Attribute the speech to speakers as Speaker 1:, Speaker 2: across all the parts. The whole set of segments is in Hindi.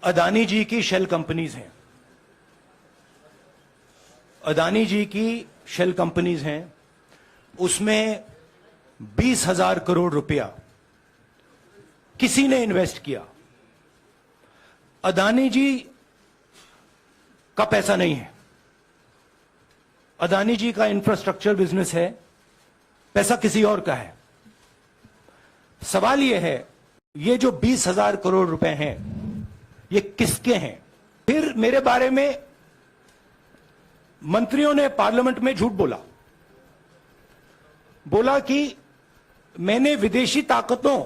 Speaker 1: अदानी जी की शेल कंपनीज हैं। अदानी जी की शेल कंपनीज हैं, उसमें 20,000 करोड़ रुपया किसी ने इन्वेस्ट किया। अदानी जी का पैसा नहीं है, अदानी जी का इंफ्रास्ट्रक्चर बिजनेस है, पैसा किसी और का है। सवाल यह है, ये जो 20,000 करोड़ रुपए हैं, ये किसके हैं? फिर मेरे बारे में मंत्रियों ने पार्लियामेंट में झूठ बोला कि मैंने विदेशी ताकतों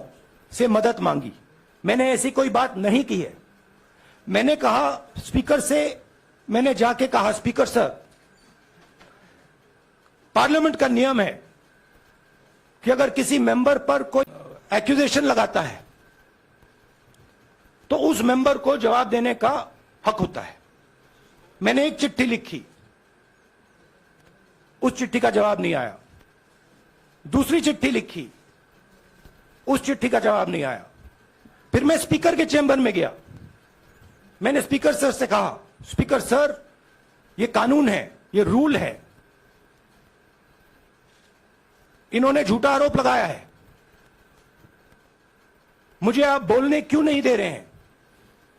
Speaker 1: से मदद मांगी। मैंने ऐसी कोई बात नहीं की है। मैंने कहा स्पीकर से, मैंने जाके कहा स्पीकर सर, पार्लियामेंट का नियम है कि अगर किसी मेंबर पर कोई एक्यूजेशन लगाता है तो उस मेंबर को जवाब देने का हक होता है। मैंने एक चिट्ठी लिखी, उस चिट्ठी का जवाब नहीं आया। दूसरी चिट्ठी लिखी, उस चिट्ठी का जवाब नहीं आया। फिर मैं स्पीकर के चेंबर में गया, मैंने स्पीकर सर से कहा स्पीकर सर, ये कानून है, ये रूल है, इन्होंने झूठा आरोप लगाया है, मुझे आप बोलने क्यों नहीं दे रहे हैं?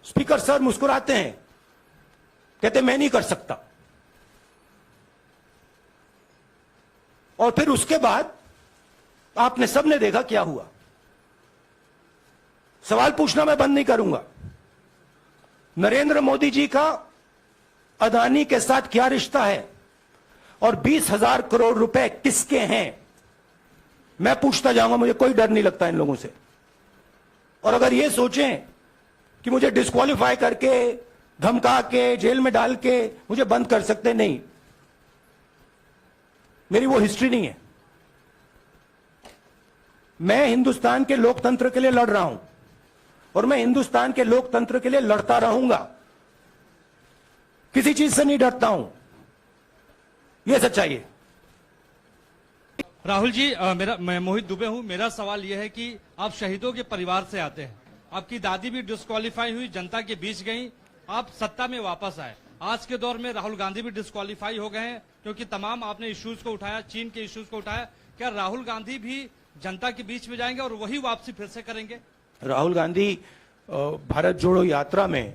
Speaker 1: स्पीकर सर मुस्कुराते हैं, कहते मैं नहीं कर सकता। और फिर उसके बाद आपने सबने देखा क्या हुआ। सवाल पूछना मैं बंद नहीं करूंगा। नरेंद्र मोदी जी का अदानी के साथ क्या रिश्ता है और 20,000 करोड़ रुपए किसके हैं, मैं पूछता जाऊंगा। मुझे कोई डर नहीं लगता इन लोगों से। और अगर ये सोचें कि मुझे डिस्क्वालीफाई करके, धमका के, जेल में डाल के मुझे बंद कर सकते, नहीं, मेरी वो हिस्ट्री नहीं है। मैं हिंदुस्तान के लोकतंत्र के लिए लड़ रहा हूं और मैं हिंदुस्तान के लोकतंत्र के लिए लड़ता रहूंगा। किसी चीज से नहीं डरता हूं, यह सच्चाई है।
Speaker 2: राहुल जी, मैं मोहित दुबे हूं। मेरा सवाल यह है कि आप शहीदों के परिवार से आते हैं। आपकी दादी भी डिस्क्वालीफाई हुई, जनता के बीच गई, आप सत्ता में वापस आए। आज के दौर में राहुल गांधी भी डिस्क्वालीफाई हो गए हैं क्योंकि तमाम आपने इश्यूज को उठाया, चीन के इश्यूज को उठाया। क्या राहुल गांधी भी जनता के बीच में जाएंगे और वही वापसी फिर से करेंगे?
Speaker 1: राहुल गांधी भारत जोड़ो यात्रा में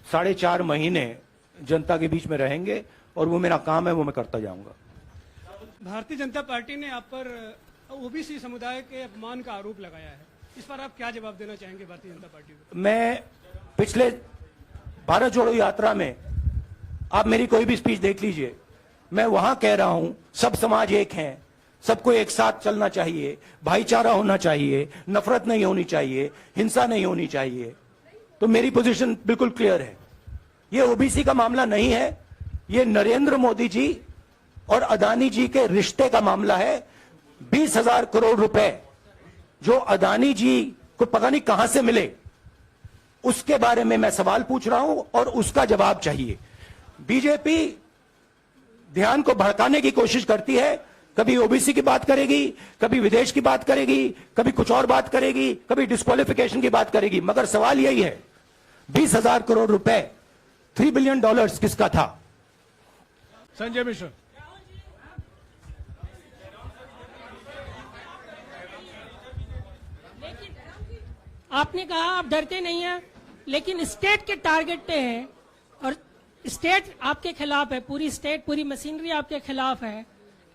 Speaker 1: 4.5 महीने जनता के बीच में रहेंगे और वो मेरा काम है, वो मैं करता जाऊंगा।
Speaker 3: भारतीय जनता पार्टी ने आप पर ओबीसी समुदाय के अपमान का आरोप लगाया है, इस पर आप क्या जवाब देना चाहेंगे भारतीय जनता पार्टी को? मैं
Speaker 1: पिछले भारत जोड़ो यात्रा में, आप मेरी कोई भी स्पीच देख लीजिए, मैं वहां कह रहा हूं सब समाज एक हैं, सबको एक साथ चलना चाहिए, भाईचारा होना चाहिए, नफरत नहीं होनी चाहिए, हिंसा नहीं होनी चाहिए। तो मेरी पोजीशन बिल्कुल क्लियर है। ये ओबीसी का मामला नहीं है, ये नरेंद्र मोदी जी और अदानी जी के रिश्ते का मामला है। 20,000 करोड़ रुपए जो अदानी जी को पता नहीं कहां से मिले, उसके बारे में मैं सवाल पूछ रहा हूं और उसका जवाब चाहिए। बीजेपी ध्यान को भड़काने की कोशिश करती है, कभी ओबीसी की बात करेगी, कभी विदेश की बात करेगी, कभी कुछ और बात करेगी, कभी डिस्क्वालिफिकेशन की बात करेगी, मगर सवाल यही है 20,000 करोड़ रुपए, $3 बिलियन किसका था?
Speaker 3: संजय मिश्र।
Speaker 4: आपने कहा आप डरते नहीं हैं, लेकिन स्टेट के टारगेट पे हैं और स्टेट आपके खिलाफ है, पूरी स्टेट, पूरी मशीनरी आपके खिलाफ है।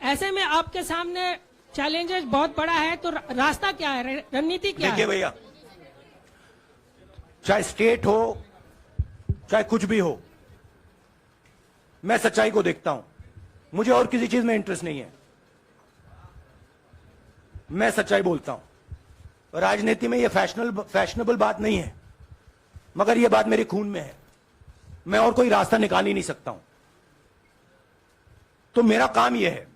Speaker 4: ऐसे में आपके सामने चैलेंजेस बहुत बड़ा है, तो रास्ता क्या है, रणनीति क्या है?
Speaker 1: देखिए भैया, चाहे स्टेट हो, चाहे कुछ भी हो, मैं सच्चाई को देखता हूं। मुझे और किसी चीज में इंटरेस्ट नहीं है, मैं सच्चाई बोलता हूं। राजनीति में यह फैशनेबल बात नहीं है, मगर यह बात मेरे खून में है। मैं और कोई रास्ता निकाल ही नहीं सकता हूं। तो मेरा काम यह है,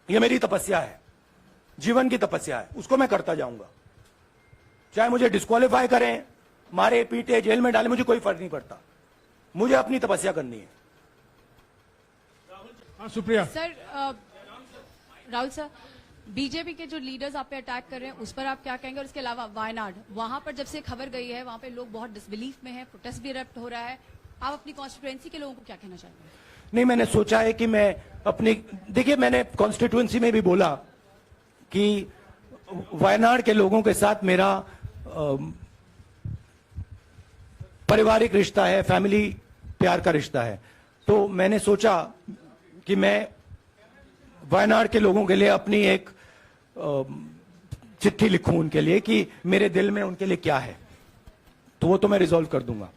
Speaker 1: यह मेरी तपस्या है, जीवन की तपस्या है, उसको मैं करता जाऊंगा। चाहे मुझे डिस्क्वालीफाई करें, मारे पीटे, जेल में डाले, मुझे कोई फर्क नहीं पड़ता। मुझे अपनी तपस्या करनी है।
Speaker 3: Supriya
Speaker 5: sir, Rahul sir, BJP के जो लीडर्स आप पे अटैक कर रहे हैं उस पर आप क्या कहेंगे? और इसके अलावा वायनाड, वहां पर जब से खबर गई है वहां पे लोग बहुत डिसबिलीफ में हैं, प्रोटेस्ट भी इरप्ट हो रहा है, आप अपनी कॉन्स्टिट्यूएंसी के लोगों को क्या कहना चाहेंगे?
Speaker 1: नहीं, मैंने सोचा है कि मैं अपनी, देखिए मैंने कॉन्स्टिट्यूएंसी में भी बोला कि वायनाड के लोगों के साथ मेरा पारिवारिक रिश्ता है, फैमिली प्यार का रिश्ता है। तो मैंने सोचा कि मैं वायनाड के लोगों के लिए अपनी एक चिट्ठी लिखूं उनके लिए कि मेरे दिल में उनके लिए क्या है, तो वो तो मैं रिजॉल्व कर दूंगा।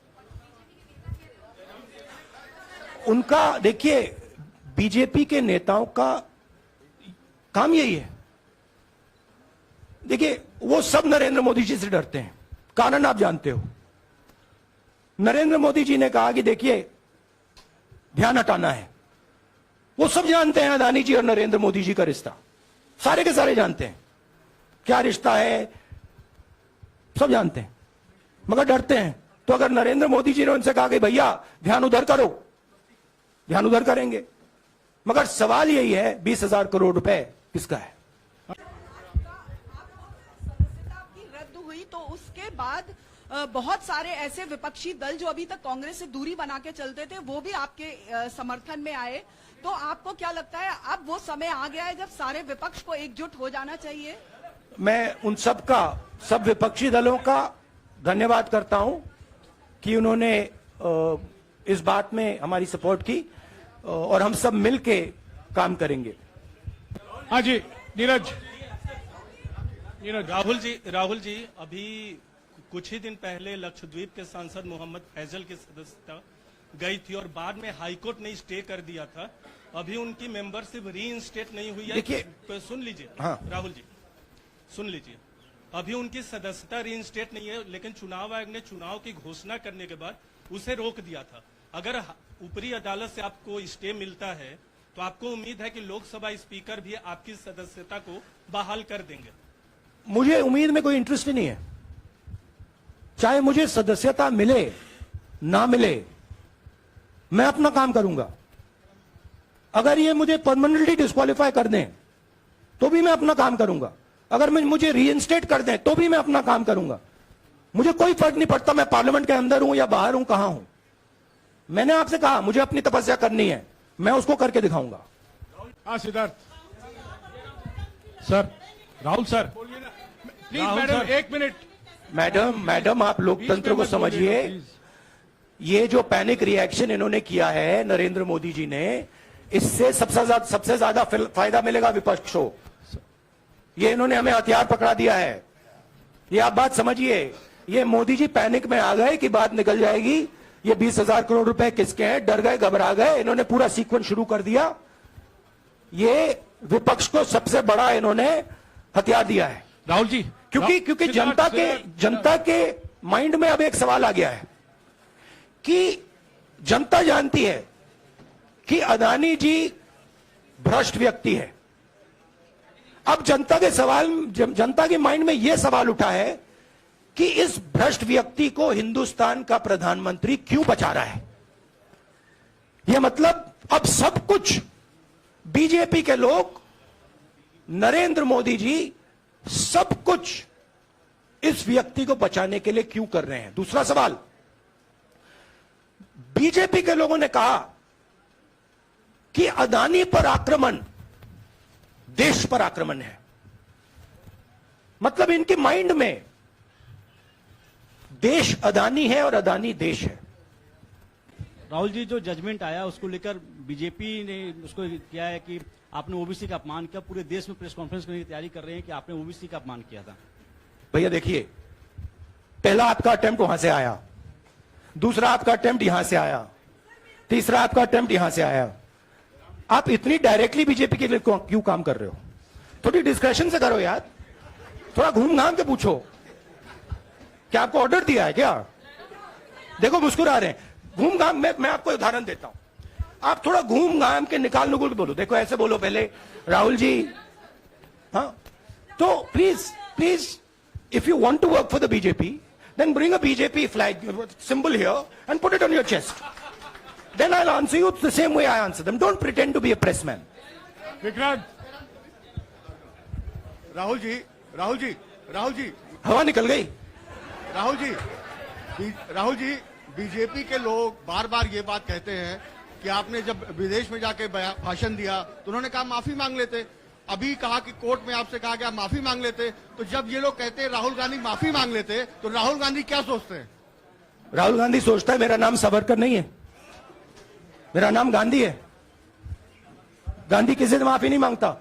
Speaker 1: उनका, देखिए बीजेपी के नेताओं का काम यही है। देखिए वो सब नरेंद्र मोदी जी से डरते हैं, कारण आप जानते हो। नरेंद्र मोदी जी ने कहा कि देखिए ध्यान हटाना है, वो सब जानते हैं अदानी जी और नरेंद्र मोदी जी का रिश्ता, सारे के सारे जानते हैं क्या रिश्ता है, सब जानते हैं, मगर डरते हैं। तो अगर नरेंद्र मोदी जी ने उनसे कहा कि भैया ध्यान उधर करो, ध्यान उधर करेंगे। मगर सवाल यही है 20,000 करोड़ रुपए किसका है?
Speaker 6: सदस्यता की रद्द हुई तो उसके बाद बहुत सारे ऐसे विपक्षी दल जो अभी तक कांग्रेस से दूरी बना के चलते थे वो भी आपके समर्थन में आए। तो आपको क्या लगता है अब वो समय आ गया है जब सारे विपक्ष को एकजुट हो जाना चाहिए?
Speaker 1: मैं उन सब का, सब विपक्षी दलों का धन्यवाद करता हूं कि उन्होंने इस बात में हमारी सपोर्ट की और हम सब मिलके काम करेंगे।
Speaker 7: हाँ जी, नीरज।
Speaker 8: राहुल जी अभी कुछ ही दिन पहले लक्षद्वीप के सांसद मोहम्मद फैजल की सदस्यता गई थी और बाद में हाईकोर्ट ने स्टे कर दिया था। अभी उनकी मेंबरशिप रीइंस्टेट नहीं हुई है।
Speaker 1: देखिए,
Speaker 8: तो सुन लीजिए।
Speaker 1: हाँ।
Speaker 8: राहुल जी सुन लीजिए, अभी उनकी सदस्यता रीइंस्टेट नहीं है, लेकिन चुनाव आयोग ने चुनाव की घोषणा करने के बाद उसे रोक दिया था। अगर ऊपरी अदालत से आपको स्टे मिलता है तो आपको उम्मीद है कि लोकसभा स्पीकर भी आपकी सदस्यता को बहाल कर देंगे?
Speaker 1: मुझे उम्मीद में कोई इंटरेस्ट ही नहीं है, चाहे मुझे सदस्यता मिले ना मिले, मैं अपना काम करूंगा। अगर ये मुझे परमानेंटली डिस्क्वालीफाई कर दें तो भी मैं अपना काम करूंगा, अगर मुझे रीइंस्टेट कर दें तो भी मैं अपना काम करूंगा। मुझे कोई फर्क नहीं पड़ता मैं पार्लियामेंट के अंदर हूं या बाहर हूं, कहां हूं। मैंने आपसे कहा मुझे अपनी तपस्या करनी है, मैं उसको करके दिखाऊंगा।
Speaker 7: हाँ Siddharth sir, Rahul sir, please madam 1 minute.
Speaker 1: Madam आप लोकतंत्र को समझिए। ये जो पैनिक रिएक्शन इन्होंने किया है नरेंद्र मोदी जी ने, इससे सबसे ज्यादा फायदा मिलेगा विपक्ष को। ये इन्होंने हमें हथियार पकड़ा दिया है, ये आप बात समझिए। ये मोदी जी पैनिक में आ गए कि बात निकल जाएगी, ये 20,000 करोड़ रुपए किसके हैं, डर गए, घबरा गए, इन्होंने पूरा सीक्वेंस शुरू कर दिया। ये विपक्ष को सबसे बड़ा इन्होंने हथियार दिया है
Speaker 7: राहुल जी,
Speaker 1: क्योंकि जनता के माइंड में अब एक सवाल आ गया है कि जनता जानती है कि अदानी जी भ्रष्ट व्यक्ति है। अब जनता के माइंड में यह सवाल उठा है कि इस भ्रष्ट व्यक्ति को हिंदुस्तान का प्रधानमंत्री क्यों बचा रहा है। यह मतलब अब सब कुछ बीजेपी के लोग, नरेंद्र मोदी जी सब कुछ इस व्यक्ति को बचाने के लिए क्यों कर रहे हैं। दूसरा सवाल, बीजेपी के लोगों ने कहा कि अदानी पर आक्रमण देश पर आक्रमण है। मतलब इनके माइंड में देश अदानी है और अदानी देश है।
Speaker 9: राहुल जी, जो जजमेंट आया उसको लेकर बीजेपी ने उसको किया है कि आपने ओबीसी का अपमान किया। पूरे देश में प्रेस कॉन्फ्रेंस करने की तैयारी कर रहे हैं कि आपने ओबीसी का अपमान किया था।
Speaker 1: भैया देखिए, पहला आपका अटेम्प्ट वहां से आया, दूसरा आपका अटेम्प्ट यहां से आया, तीसरा आपका अटेम्प्ट यहां से आया। आप इतनी डायरेक्टली बीजेपी के लिए क्यों काम कर रहे हो? थोड़ी डिस्कशन से करो यार, थोड़ा घूम घाम के पूछो। क्या आपको ऑर्डर दिया है क्या? देखो मुस्कुरा रहे हैं। घूम घाम, मैं आपको उदाहरण देता हूं, आप थोड़ा घूम घाम के निकाल नुकुल के बोलो। देखो ऐसे बोलो पहले, राहुल जी, हाँ तो please if you want to work for the BJP, then bring a BJP flag symbol here and put it on your chest. Then I'll answer you the same way I answer them. Don't pretend to be a pressman.
Speaker 7: Vikrant Rahul ji Rahul ji Rahul ji
Speaker 1: हवा निकल गई।
Speaker 7: राहुल जी बीजेपी के लोग बार बार ये बात कहते हैं कि आपने जब विदेश में जाके भाषण दिया तो उन्होंने कहा माफी मांग लेते, अभी कहा कि कोर्ट में आपसे कहा गया माफी मांग लेते। तो जब ये लोग कहते हैं राहुल गांधी माफी मांग लेते, तो राहुल गांधी क्या सोचते हैं?
Speaker 1: राहुल गांधी सोचता है मेरा नाम सावरकर नहीं है, मेरा नाम गांधी है। गांधी किसी से माफी नहीं मांगता।